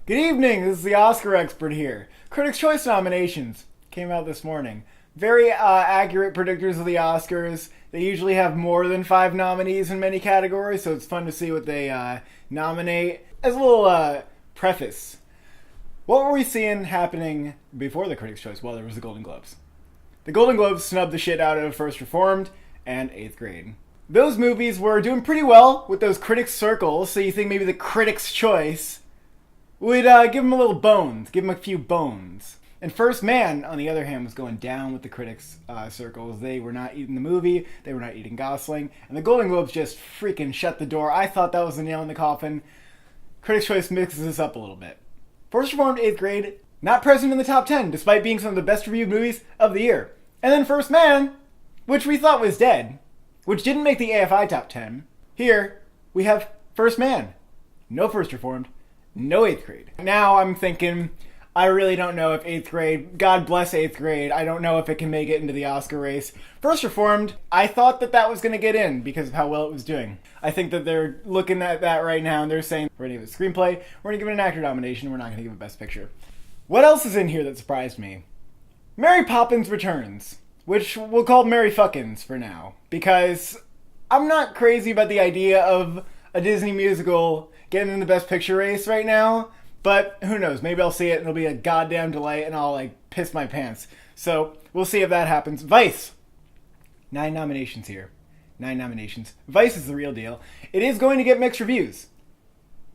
Good evening, this is the Oscar expert here. Critics' Choice nominations came out this morning. Very accurate predictors of the Oscars. They usually have more than 5 nominees in many categories, so it's fun to see what they nominate. As a little preface, what were we seeing happening before the Critics' Choice? Well, there was the Golden Globes. The Golden Globes snubbed the shit out of First Reformed and 8th Grade. Those movies were doing pretty well with those critics' circles, so you think maybe the Critics' Choice would give them a little bones, give them a few bones. And First Man, on the other hand, was going down with the critics' circles. They were not eating the movie, they were not eating Gosling, and the Golden Globes just freaking shut the door. I thought that was the nail in the coffin. Critics' Choice mixes this up a little bit. First Reformed, 8th Grade, not present in the top 10, despite being some of the best reviewed movies of the year. And then First Man, which we thought was dead, which didn't make the AFI top 10. Here, we have First Man. No First Reformed. No 8th Grade. Now I'm thinking, I really don't know if 8th Grade, God bless 8th Grade, I don't know if it can make it into the Oscar race. First Reformed, I thought that was going to get in because of how well it was doing. I think that they're looking at that right now and they're saying, we're going to give it a screenplay, we're going to give it an actor nomination, we're not going to give it Best Picture. What else is in here that surprised me? Mary Poppins Returns, which we'll call Mary Fuckins for now, because I'm not crazy about the idea of a Disney musical getting in the Best Picture race right now, but who knows, maybe I'll see it and it'll be a goddamn delight and I'll piss my pants. So we'll see if that happens. Vice, 9 nominations here. 9 nominations. Vice is the real deal. It is going to get mixed reviews.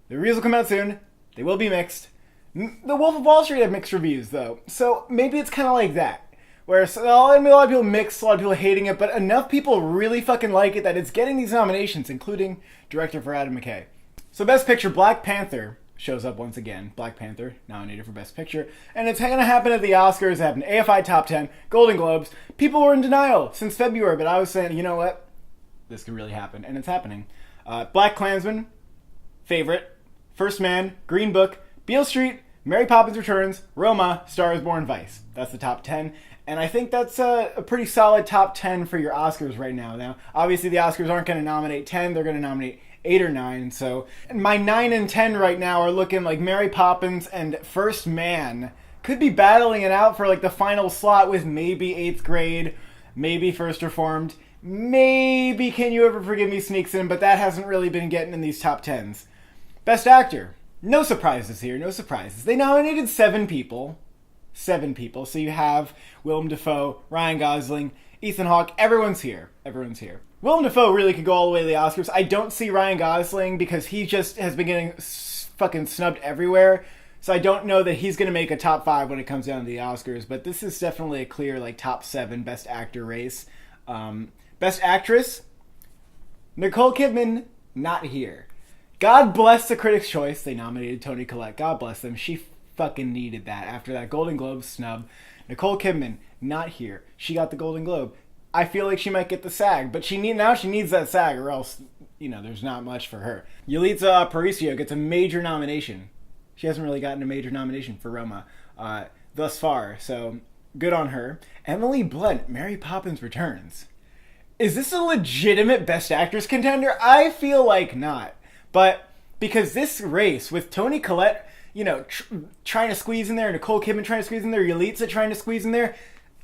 The reviews will come out soon. They will be mixed. The Wolf of Wall Street had mixed reviews though, so maybe it's kind of like that. Where a lot of people mixed, a lot of people hating it, but enough people really fucking like it that it's getting these nominations, including director for Adam McKay. So Best Picture, Black Panther shows up once again. Black Panther nominated for Best Picture. And it's going to happen at the Oscars. It happened AFI Top 10, Golden Globes. People were in denial since February, but I was saying, you know what? This could really happen. And it's happening. Black Klansman, favorite. First Man, Green Book, Beale Street, Mary Poppins Returns, Roma, Star is Born, Vice. That's the top 10. And I think that's a pretty solid top 10 for your Oscars right now. Now, obviously the Oscars aren't going to nominate 10. They're going to nominate 8 or 9. So my 9 and 10 right now are looking like Mary Poppins and First Man could be battling it out for the final slot with maybe 8th Grade, maybe First Reformed, maybe Can You Ever Forgive Me sneaks in, but that hasn't really been getting in these top 10s. Best Actor. No surprises here, no surprises. They nominated 7 people. 7 people. So you have Willem Dafoe, Ryan Gosling, Ethan Hawke. Everyone's here. Everyone's here. Willem Dafoe really could go all the way to the Oscars. I don't see Ryan Gosling because he just has been getting fucking snubbed everywhere. So I don't know that he's going to make a top 5 when it comes down to the Oscars. But this is definitely a clear top 7 Best Actor race. Best Actress, Nicole Kidman, not here. God bless the Critics' Choice. They nominated Toni Collette. God bless them. She fucking needed that after that Golden Globe snub. Nicole Kidman, not here. She got the Golden Globe. I feel like she might get the SAG, but she needs that SAG or else, there's not much for her. Yalitza Aparicio gets a major nomination. She hasn't really gotten a major nomination for Roma thus far, so good on her. Emily Blunt, Mary Poppins Returns. Is this a legitimate Best Actress contender? I feel like not. But because this race with Toni Collette, trying to squeeze in there, Nicole Kidman trying to squeeze in there, Yalitza trying to squeeze in there,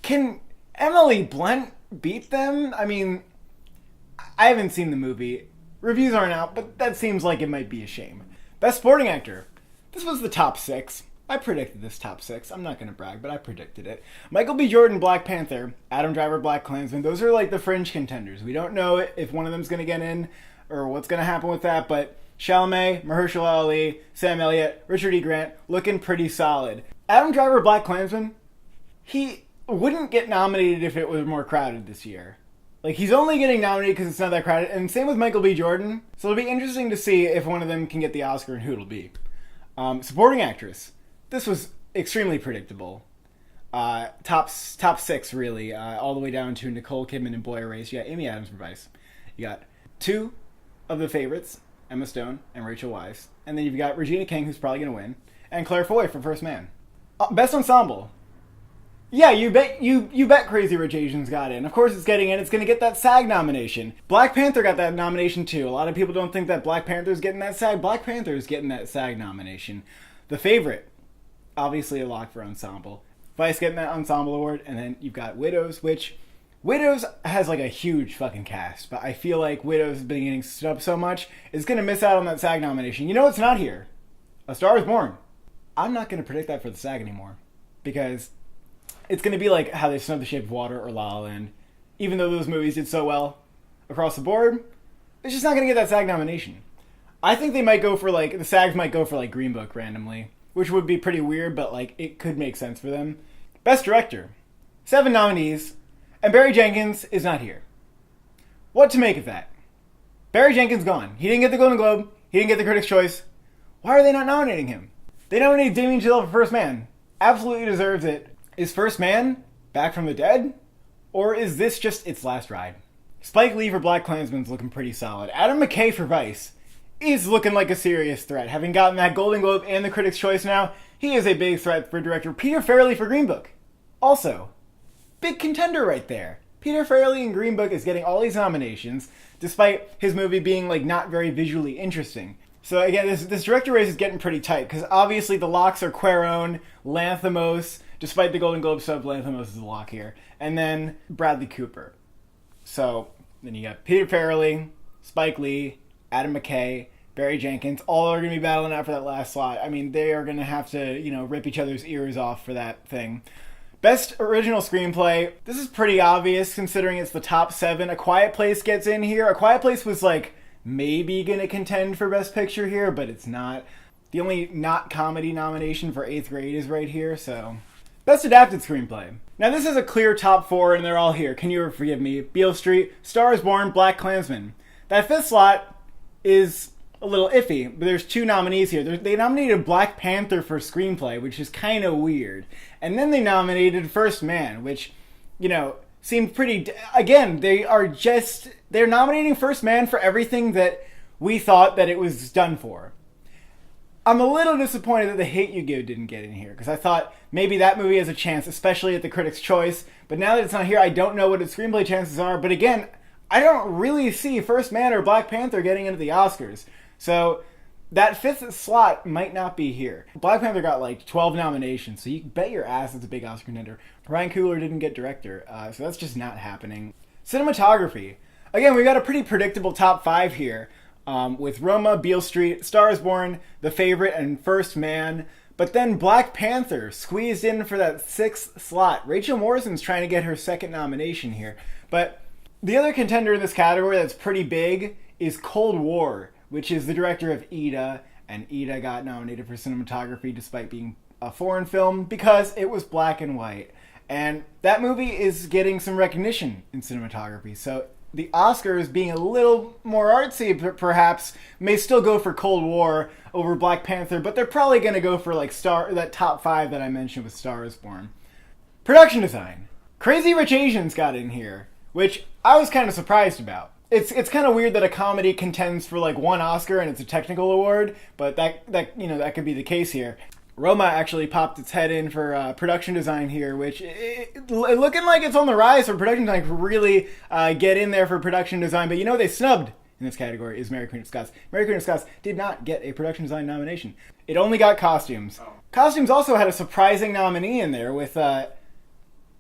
can Emily Blunt beat them? I mean, I haven't seen the movie. Reviews aren't out, but that seems like it might be a shame. Best Supporting Actor. This was the top 6. I predicted this top 6. I'm not going to brag, but I predicted it. Michael B. Jordan, Black Panther. Adam Driver, Black Klansman. Those are the fringe contenders. We don't know if one of them's going to get in or what's going to happen with that, but Chalamet, Mahershala Ali, Sam Elliott, Richard E. Grant, looking pretty solid. Adam Driver, Black Klansman, he wouldn't get nominated if it was more crowded this year. He's only getting nominated because it's not that crowded, and same with Michael B. Jordan. So it'll be interesting to see if one of them can get the Oscar and who it'll be. Supporting Actress. This was extremely predictable. Top 6, really, all the way down to Nicole Kidman and Boy Erased. You got Amy Adams for Vice. You got 2 of the favorites, Emma Stone and Rachel Weisz. And then you've got Regina King, who's probably going to win, and Claire Foy for First Man. Best Ensemble. Yeah, you bet Crazy Rich Asians got in. Of course it's getting in. It's going to get that SAG nomination. Black Panther got that nomination too. A lot of people don't think that Black Panther's getting that SAG. Black Panther's getting that SAG nomination. The Favorite, obviously a lock for Ensemble. Vice getting that Ensemble award, and then you've got Widows, which Widows has like a huge fucking cast, but I feel like Widows has been getting snubbed so much, it's going to miss out on that SAG nomination. You know what's not here? A Star is Born. I'm not going to predict that for the SAG anymore, because it's going to be like how they snubbed The Shape of Water or La La Land. Even though those movies did so well across the board, it's just not going to get that SAG nomination. I think they might go for like, the SAGs might go for like Green Book randomly, which would be pretty weird, but like it could make sense for them. Best Director. 7 nominees, and Barry Jenkins is not here. What to make of that? Barry Jenkins gone. He didn't get the Golden Globe. He didn't get the Critics' Choice. Why are they not nominating him? They nominated Damien Chazelle for First Man. Absolutely deserves it. Is First Man back from the dead? Or is this just its last ride? Spike Lee for BlacKkKlansman's looking pretty solid. Adam McKay for Vice is looking like a serious threat. Having gotten that Golden Globe and the Critics' Choice now, he is a big threat for director. Peter Farrelly for Green Book. Also, big contender right there. Peter Farrelly in Green Book is getting all these nominations, despite his movie being like not very visually interesting. So again, this director race is getting pretty tight, because obviously the locks are Cuarón, Lanthimos, despite the Golden Globe sub, Lanthimos is the lock here, and then Bradley Cooper. So then you got Peter Farrelly, Spike Lee, Adam McKay, Barry Jenkins, all are going to be battling out for that last slot. I mean, they are going to have to, rip each other's ears off for that thing. Best Original Screenplay. This is pretty obvious considering it's the top 7. A Quiet Place gets in here. A Quiet Place was like maybe going to contend for Best Picture here, but it's not. The only not comedy nomination for 8th Grade is right here, so. Best Adapted Screenplay. Now this is a clear top 4 and they're all here. Can you forgive me? Beale Street, Star is Born, BlacKkKlansman. That 5th slot is a little iffy, but there's 2 nominees here. They nominated Black Panther for Screenplay, which is kind of weird. And then they nominated First Man, which, seemed pretty... Again, they're nominating First Man for everything that we thought that it was done for. I'm a little disappointed that The Hate U Give didn't get in here, because I thought maybe that movie has a chance, especially at the Critics' Choice. But now that it's not here, I don't know what its screenplay chances are. But again, I don't really see First Man or Black Panther getting into the Oscars. So that 5th slot might not be here. Black Panther got like 12 nominations, so you can bet your ass it's a big Oscar contender. Ryan Coogler didn't get director, so that's just not happening. Cinematography. Again, we got a pretty predictable top 5 here, with Roma, Beale Street, Star is Born, The Favorite, and First Man. But then Black Panther squeezed in for that 6th slot. Rachel Morrison's trying to get her 2nd nomination here. But the other contender in this category that's pretty big is Cold War, which is the director of Ida, and Ida got nominated for cinematography despite being a foreign film because it was black and white. And that movie is getting some recognition in cinematography. So the Oscars, being a little more artsy perhaps, may still go for Cold War over Black Panther, but they're probably going to go for like that top 5 that I mentioned with Star is Born. Production design. Crazy Rich Asians got in here, which I was kind of surprised about. It's kind of weird that a comedy contends for like 1 Oscar and it's a technical award, but that could be the case here. Roma actually popped its head in for production design here, which looking like it's on the rise for production design. Really get in there for production design, but they snubbed in this category is Mary Queen of Scots. Mary Queen of Scots did not get a production design nomination. It only got costumes. Oh. Costumes also had a surprising nominee in there with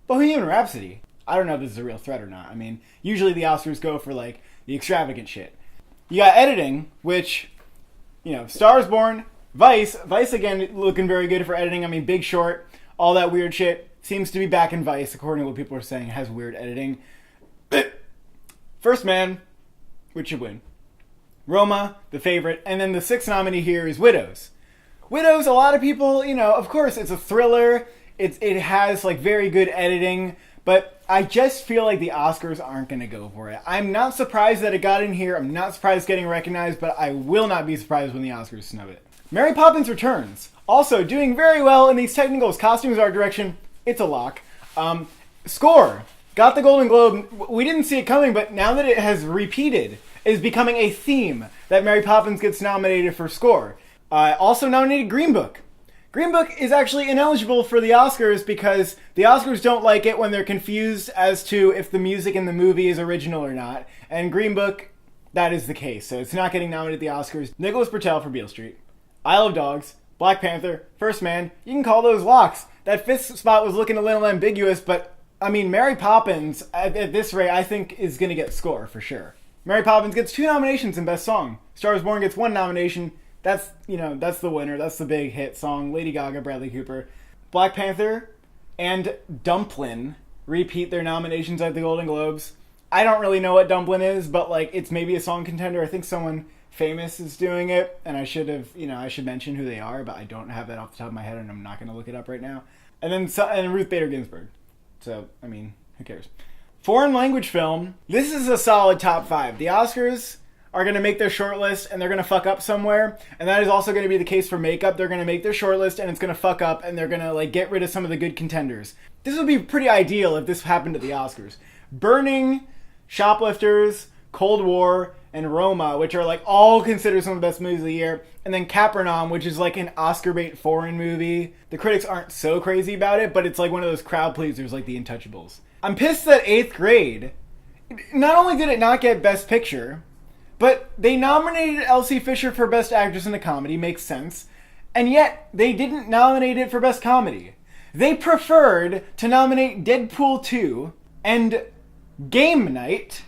Bohemian Rhapsody. I don't know if this is a real threat or not. I mean, usually the Oscars go for, like, the extravagant shit. You got editing, which, Star is Born, Vice again, looking very good for editing. I mean, Big Short, all that weird shit seems to be back in Vice, according to what people are saying, has weird editing. First Man, which should win. Roma, The Favorite, and then the 6th nominee here is Widows. Widows, a lot of people, of course, it's a thriller. It has, like, very good editing. But I just feel like the Oscars aren't going to go for it. I'm not surprised that it got in here. I'm not surprised it's getting recognized, but I will not be surprised when the Oscars snub it. Mary Poppins Returns. Also doing very well in these technicals. Costumes, art direction, it's a lock. Score. Got the Golden Globe. We didn't see it coming, but now that it has repeated, it is becoming a theme that Mary Poppins gets nominated for score. Also nominated Green Book. Green Book is actually ineligible for the Oscars because the Oscars don't like it when they're confused as to if the music in the movie is original or not. And Green Book, that is the case. So it's not getting nominated at the Oscars. Nicholas Britell for Beale Street. Isle of Dogs, Black Panther, First Man, you can call those locks. That fifth spot was looking a little ambiguous, but I mean, Mary Poppins, at this rate, I think is going to get score for sure. Mary Poppins gets 2 nominations in Best Song. Star is Born gets 1 nomination. That's the winner. That's the big hit song. Lady Gaga, Bradley Cooper. Black Panther and Dumplin' repeat their nominations at the Golden Globes. I don't really know what Dumplin' is, but like it's maybe a song contender. I think someone famous is doing it, and I should mention who they are, but I don't have that off the top of my head, and I'm not going to look it up right now. And then Ruth Bader Ginsburg. So, I mean, who cares? Foreign language film. This is a solid top 5. The Oscars are going to make their shortlist, and they're going to fuck up somewhere. And that is also going to be the case for makeup. They're going to make their shortlist, and it's going to fuck up, and they're going to like get rid of some of the good contenders. This would be pretty ideal if this happened at the Oscars. Burning, Shoplifters, Cold War, and Roma, which are like all considered some of the best movies of the year, and then Capernaum, which is like an Oscar bait foreign movie. The critics aren't so crazy about it, but it's like one of those crowd pleasers like The Untouchables. I'm pissed that 8th Grade, not only did it not get Best Picture, but they nominated Elsie Fisher for Best Actress in a Comedy, makes sense, and yet they didn't nominate it for Best Comedy. They preferred to nominate Deadpool 2 and Game Night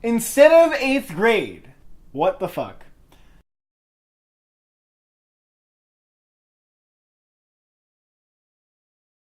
instead of 8th Grade. What the fuck?